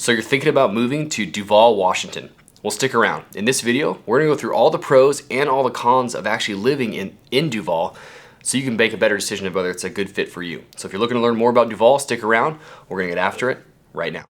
So you're thinking about moving to Duvall, Washington. Well, stick around. In this video, we're gonna go through all the pros and all the cons of actually living in Duvall so you can make a better decision of whether it's a good fit for you. So if you're looking to learn more about Duvall, stick around. We're gonna get after it right now.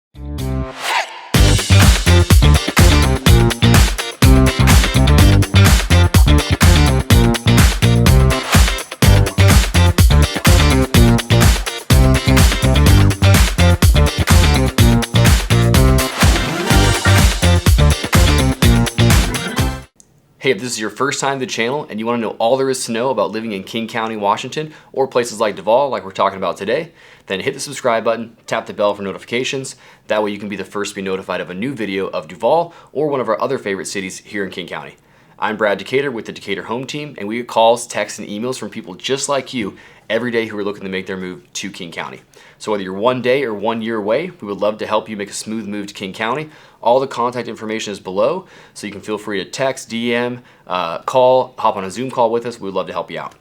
Hey, if this is your first time to the channel and you want to know all there is to know about living in King County, Washington, or places like Duvall, like we're talking about today, then hit the subscribe button, tap the bell for notifications. That way you can be the first to be notified of a new video of Duvall or one of our other favorite cities here in King County. I'm Brad Decatur with the Decatur Home Team, and we get calls, texts, and emails from people just like you every day who are looking to make their move to King County. So whether you're 1 day or 1 year away, we would love to help you make a smooth move to King County. All the contact information is below, so you can feel free to text, DM, call, hop on a Zoom call with us. We would love to help you out.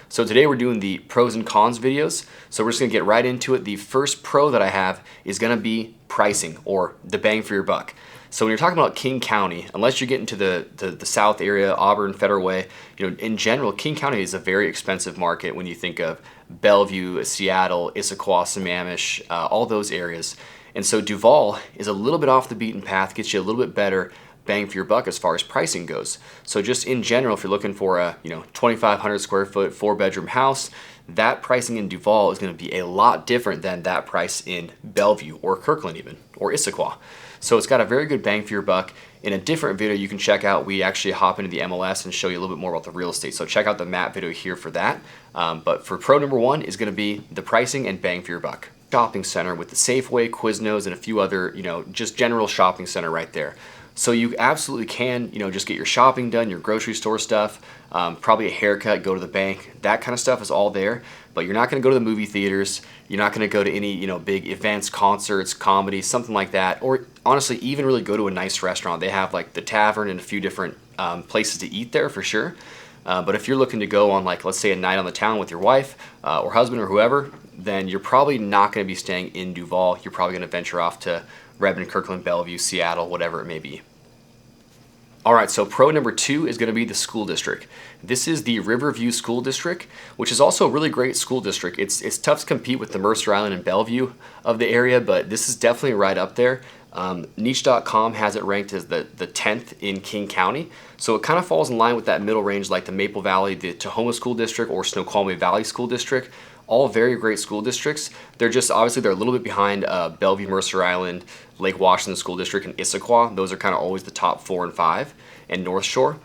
So today we're doing the pros and cons videos. So we're just gonna get right into it. The first pro that I have is gonna be pricing, or the bang for your buck. So when you're talking about King County, unless you're getting to the south area, Auburn, Federal Way, in general, King County is a very expensive market when you think of Bellevue, Seattle, Issaquah, Sammamish, all those areas. And so Duvall is a little bit off the beaten path, gets you a little bit better bang for your buck as far as pricing goes. So just in general, if you're looking for a 2,500 square foot, 4-bedroom house, that pricing in Duvall is going to be a lot different than that price in Bellevue or Kirkland even, or Issaquah. So it's got a very good bang for your buck. In a different video you can check out, we actually hop into the MLS and show you a little bit more about the real estate. So check out the map video here for that. But for pro number one is going to be the pricing and bang for your buck. Shopping center with the Safeway, Quiznos, and a few other, just general shopping center right there. So you absolutely can, just get your shopping done, your grocery store stuff, probably a haircut, go to the bank. That kind of stuff is all there. But you're not going to go to the movie theaters. You're not going to go to any, big events, concerts, comedy, something like that. Or honestly, even really go to a nice restaurant. They have like the Tavern and a few different places to eat there for sure. But if you're looking to go on, like, let's say a night on the town with your wife or husband or whoever, then you're probably not going to be staying in Duvall. You're probably going to venture off to Redmond, Kirkland, Bellevue, Seattle, whatever it may be. All right, so pro number two is going to be the school district. This is the Riverview School District, which is also a really great school district. It's tough to compete with the Mercer Island and Bellevue of the area, but this is definitely right up there. Niche.com has it ranked as the 10th in King County. So it kind of falls in line with that middle range like the Maple Valley, the Tahoma School District, or Snoqualmie Valley School District. All very great school districts. They're just, obviously they're a little bit behind Bellevue, Mercer Island, Lake Washington School District, and Issaquah. Those are kind of always the top 4 and 5, and North Shore.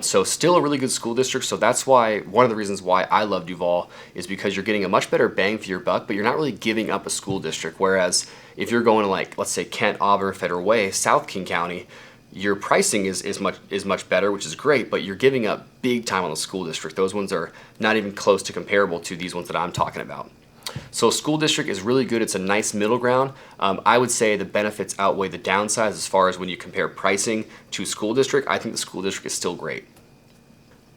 So still a really good school district. So that's why, one of the reasons why I love Duvall is because you're getting a much better bang for your buck, but you're not really giving up a school district. Whereas if you're going to, like, let's say Kent, Auburn, Federal Way, South King County, your pricing is much better, which is great, but you're giving up big time on the school district. Those ones are not even close to comparable to these ones that I'm talking about. So school district is really good. It's a nice middle ground. I would say the benefits outweigh the downsides as far as when you compare pricing to school district. I think the school district is still great.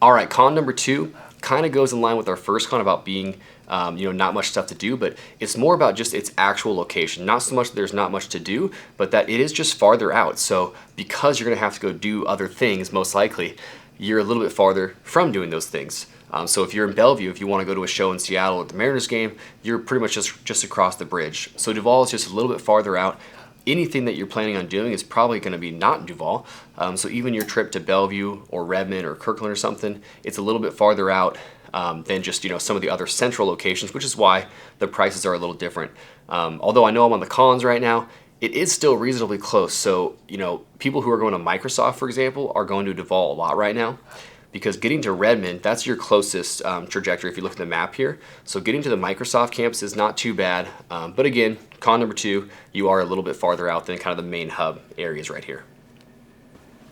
All right, con number two kind of goes in line with our first con about being not much stuff to do, but it's more about just its actual location. Not so much that there's not much to do, but that it is just farther out. So because you're gonna have to go do other things, most likely, you're a little bit farther from doing those things. So if you're in Bellevue, if you want to go to a show in Seattle at the Mariners game, you're pretty much just across the bridge. So Duvall is just a little bit farther out. Anything that you're planning on doing is probably going to be not in Duvall. So even your trip to Bellevue or Redmond or Kirkland or something, it's a little bit farther out than just some of the other central locations, which is why the prices are a little different. Although I know I'm on the cons right now, it is still reasonably close. So people who are going to Microsoft, for example, are going to Duvall a lot right now. Because getting to Redmond, that's your closest trajectory if you look at the map here. So getting to the Microsoft campus is not too bad. But again, con number two, you are a little bit farther out than kind of the main hub areas right here.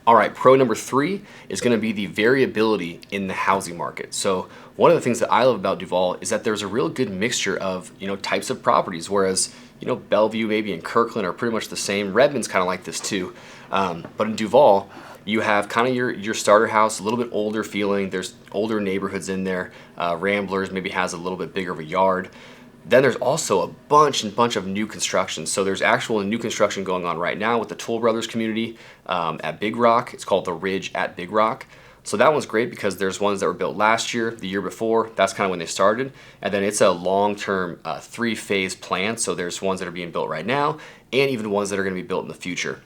All right, pro number three is going to be the variability in the housing market. So one of the things that I love about Duvall is that there's a real good mixture of types of properties, whereas Bellevue maybe and Kirkland are pretty much the same. Redmond's kind of like this too, but in Duvall, you have kind of your starter house, a little bit older feeling. There's older neighborhoods in there. Ramblers maybe has a little bit bigger of a yard. Then there's also a bunch of new construction. So there's actual new construction going on right now with the Toll Brothers community at Big Rock. It's called the Ridge at Big Rock. So that one's great because there's ones that were built last year, the year before. That's kind of when they started. And then it's a long-term 3-phase plan. So there's ones that are being built right now and even ones that are going to be built in the future.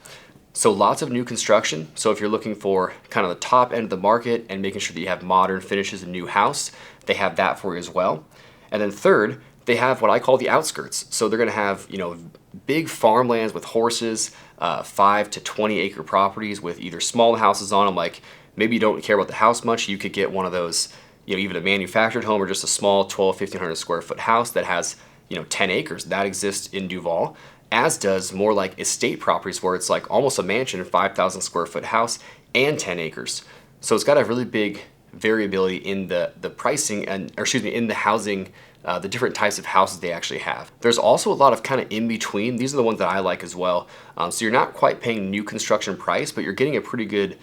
So lots of new construction. So if you're looking for kind of the top end of the market and making sure that you have modern finishes in new house, they have that for you as well. And then third, they have what I call the outskirts. So they're going to have, big farmlands with horses, 5 to 20 acre properties with either small houses on them, like maybe you don't care about the house much. You could get one of those, even a manufactured home or just a small 1,500 square foot house that has, 10 acres. That exists in Duvall, as does more like estate properties where it's like almost a mansion, 5,000 square foot house and 10 acres. So it's got a really big variability in the pricing in the housing, the different types of houses they actually have. There's also a lot of kind of in between. These are the ones that I like as well. So you're not quite paying new construction price, but you're getting a pretty good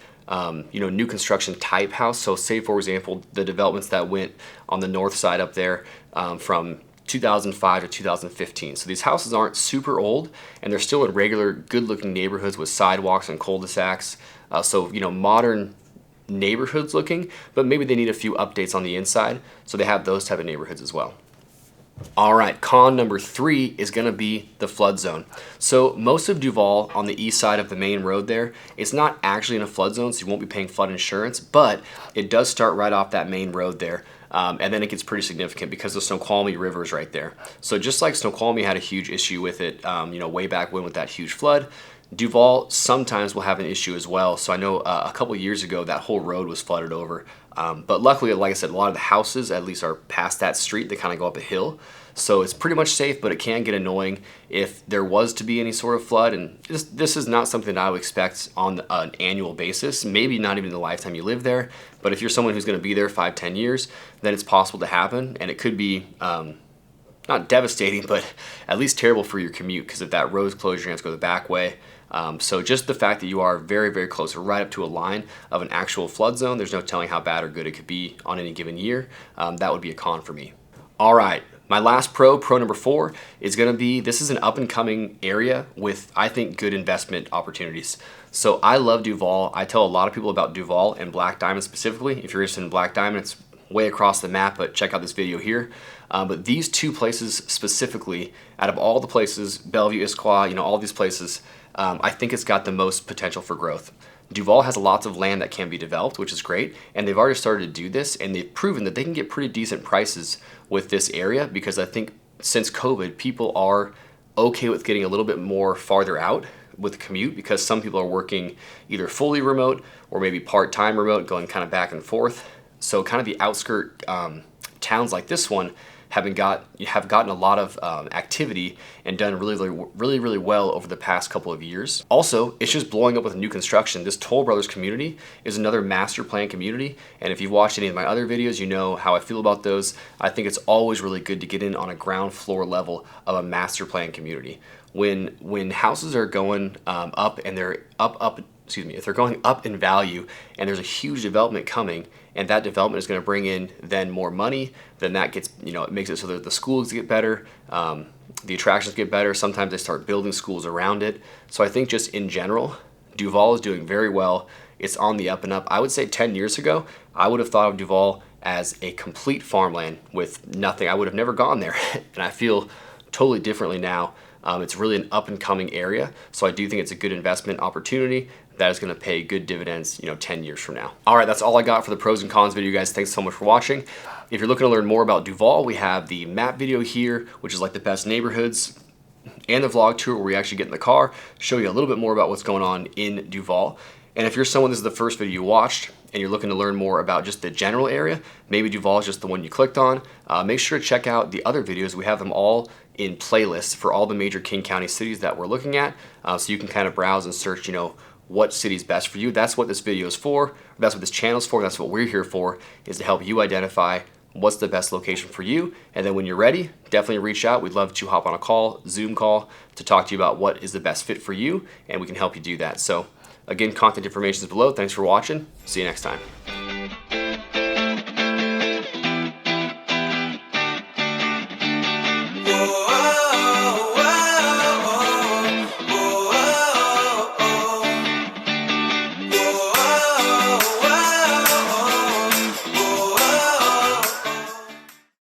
new construction type house. So say for example, the developments that went on the north side up there from 2005 to 2015. So these houses aren't super old and they're still in regular good looking neighborhoods with sidewalks and cul-de-sacs. So modern neighborhoods looking, but maybe they need a few updates on the inside. So they have those type of neighborhoods as well. All right, con number 3 is going to be the flood zone. So most of Duvall on the east side of the main road there, it's not actually in a flood zone, so you won't be paying flood insurance, but it does start right off that main road there. And then it gets pretty significant because the Snoqualmie River is right there. So just like Snoqualmie had a huge issue with it, way back when with that huge flood, Duvall sometimes will have an issue as well. So I know a couple years ago that whole road was flooded over. But luckily, like I said, a lot of the houses at least are past that street. They kind of go up a hill. So it's pretty much safe, but it can get annoying if there was to be any sort of flood. And this is not something that I would expect on an annual basis, maybe not even the lifetime you live there. But if you're someone who's going to be there 5-10 years, then it's possible to happen. And it could be not devastating, but at least terrible for your commute, because if that road's closed, you're going to have to go the back way. So just the fact that you are very, very close or right up to a line of an actual flood zone, there's no telling how bad or good it could be on any given year. That would be a con for me. All right, my last pro number 4, is going to be, this is an up and coming area with, I think, good investment opportunities. So I love Duvall. I tell a lot of people about Duvall and Black Diamond specifically. If you're interested in Black Diamond, it's way across the map, but check out this video here. But these 2 places specifically, out of all the places, Bellevue, Issaquah, all these places, I think it's got the most potential for growth. Duvall has lots of land that can be developed, which is great, and they've already started to do this, and they've proven that they can get pretty decent prices with this area, because I think since COVID, people are okay with getting a little bit more farther out with the commute, because some people are working either fully remote or maybe part-time remote, going kind of back and forth. So kind of the outskirt towns like this one have gotten a lot of activity and done really well over the past couple of years. Also, it's just blowing up with new construction. This Toll Brothers community is another master plan community, and if you've watched any of my other videos, you know how I feel about those. I think it's always really good to get in on a ground floor level of a master plan community. When houses are going up and they're if they're going up in value and there's a huge development coming, and that development is going to bring in then more money, then that gets, it makes it so that the schools get better, the attractions get better. Sometimes they start building schools around it. So I think just in general, Duvall is doing very well. It's on the up and up. I would say 10 years ago, I would have thought of Duvall as a complete farmland with nothing. I would have never gone there. And I feel totally differently now. It's really an up and coming area. So I do think it's a good investment opportunity that is going to pay good dividends, 10 years from now. All right, that's all I got for the pros and cons video, guys. Thanks so much for watching. If you're looking to learn more about Duvall, we have the map video here, which is like the best neighborhoods, and the vlog tour where we actually get in the car, show you a little bit more about what's going on in Duvall. And if you're someone, this is the first video you watched, and you're looking to learn more about just the general area, maybe Duvall is just the one you clicked on, make sure to check out the other videos. We have them all in playlists for all the major King County cities that we're looking at, so you can kind of browse and search, what city is best for you. That's what this video is for. That's what this channel is for. That's what we're here for, is to help you identify what's the best location for you. And then when you're ready, definitely reach out. We'd love to hop on a call, Zoom call, to talk to you about what is the best fit for you, and we can help you do that. So again, contact information is below. Thanks for watching. See you next time.